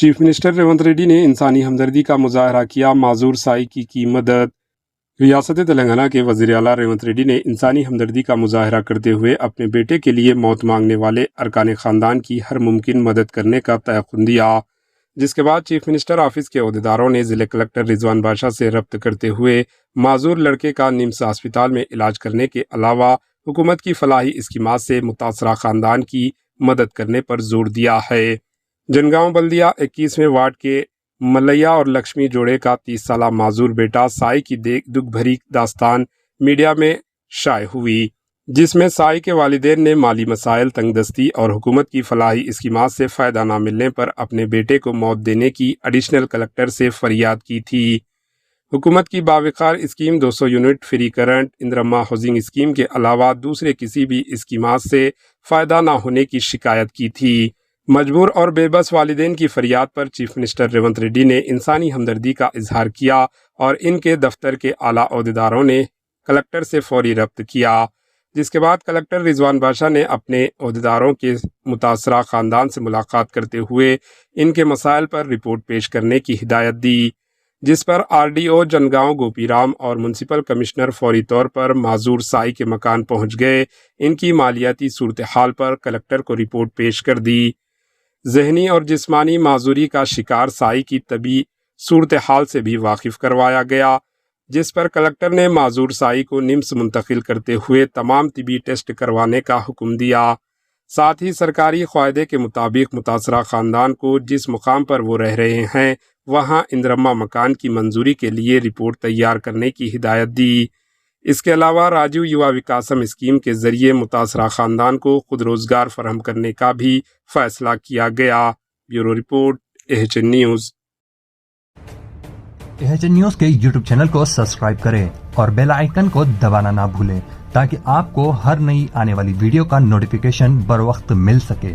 Chief minister Revanth Reddy نے انسانی ہمدردی کا مظاہرہ کیا، معذور سائی کی مدد۔ ریاست تلنگانہ کے وزیر اعلیٰ ریونت ریڈی نے انسانی ہمدردی کا مظاہرہ کرتے ہوئے اپنے بیٹے کے لیے موت مانگنے والے ارکان خاندان کی ہر ممکن مدد کرنے کا تیقن دیا، جس کے بعد چیف منسٹر آفس کے عہدیداروں نے ضلع کلکٹر رضوان بادشاہ سے رابطہ کرتے ہوئے معذور لڑکے کا نمس اسپتال میں علاج کرنے کے علاوہ حکومت کی فلاحی اسکیمات سے متاثرہ خاندان کی مدد کرنے پر زور دیا ہے۔ جنگاؤں بلدیہ 21ویں وارڈ کے ملیہ اور لکشمی جوڑے کا 30 سالہ معذور بیٹا سائی کی دکھ بھری داستان میڈیا میں شائع ہوئی، جس میں سائی کے والدین نے مالی مسائل، تنگ دستی اور حکومت کی فلاحی اسکیمات سے فائدہ نہ ملنے پر اپنے بیٹے کو موت دینے کی ایڈیشنل کلکٹر سے فریاد کی تھی۔ حکومت کی باوقار scheme 200 unit free current, Indiramma housing scheme کے علاوہ دوسرے کسی بھی اسکیمات سے فائدہ نہ ہونے کی شکایت کی تھی۔ مجبور اور بے بس والدین کی فریاد پر چیف منسٹر ریونت ریڈی نے انسانی ہمدردی کا اظہار کیا اور ان کے دفتر کے اعلیٰ عہدیداروں نے کلکٹر سے فوری رابطہ کیا، جس کے بعد کلکٹر رضوان بادشاہ نے اپنے عہدیداروں کے متاثرہ خاندان سے ملاقات کرتے ہوئے ان کے مسائل پر رپورٹ پیش کرنے کی ہدایت دی، جس پر RDO جنگاؤں گوپی رام اور میونسپل کمشنر فوری طور پر معذور سائی کے مکان پہنچ گئے، ان کی مالیاتی صورتحال پر کلکٹر کو رپورٹ پیش کر دی۔ ذہنی اور جسمانی معذوری کا شکار سائی کی طبی صورتحال سے بھی واقف کروایا گیا، جس پر کلکٹر نے معذور سائی کو نمس منتقل کرتے ہوئے تمام طبی ٹیسٹ کروانے کا حکم دیا۔ ساتھ ہی سرکاری قاعدے کے مطابق متاثرہ خاندان کو جس مقام پر وہ رہ رہے ہیں وہاں اندرما مکان کی منظوری کے لیے رپورٹ تیار کرنے کی ہدایت دی۔ اس کے علاوہ راجیو یوا وکاسم اسکیم کے ذریعے متاثرہ خاندان کو خود روزگار فراہم کرنے کا بھی فیصلہ کیا گیا۔ Bureau report AHN news. AHN news کے YouTube چینل کو سبسکرائب کریں اور بیل آئیکن کو دبانا نہ بھولیں تاکہ آپ کو ہر نئی آنے والی ویڈیو کا نوٹیفیکیشن بر وقت مل سکے۔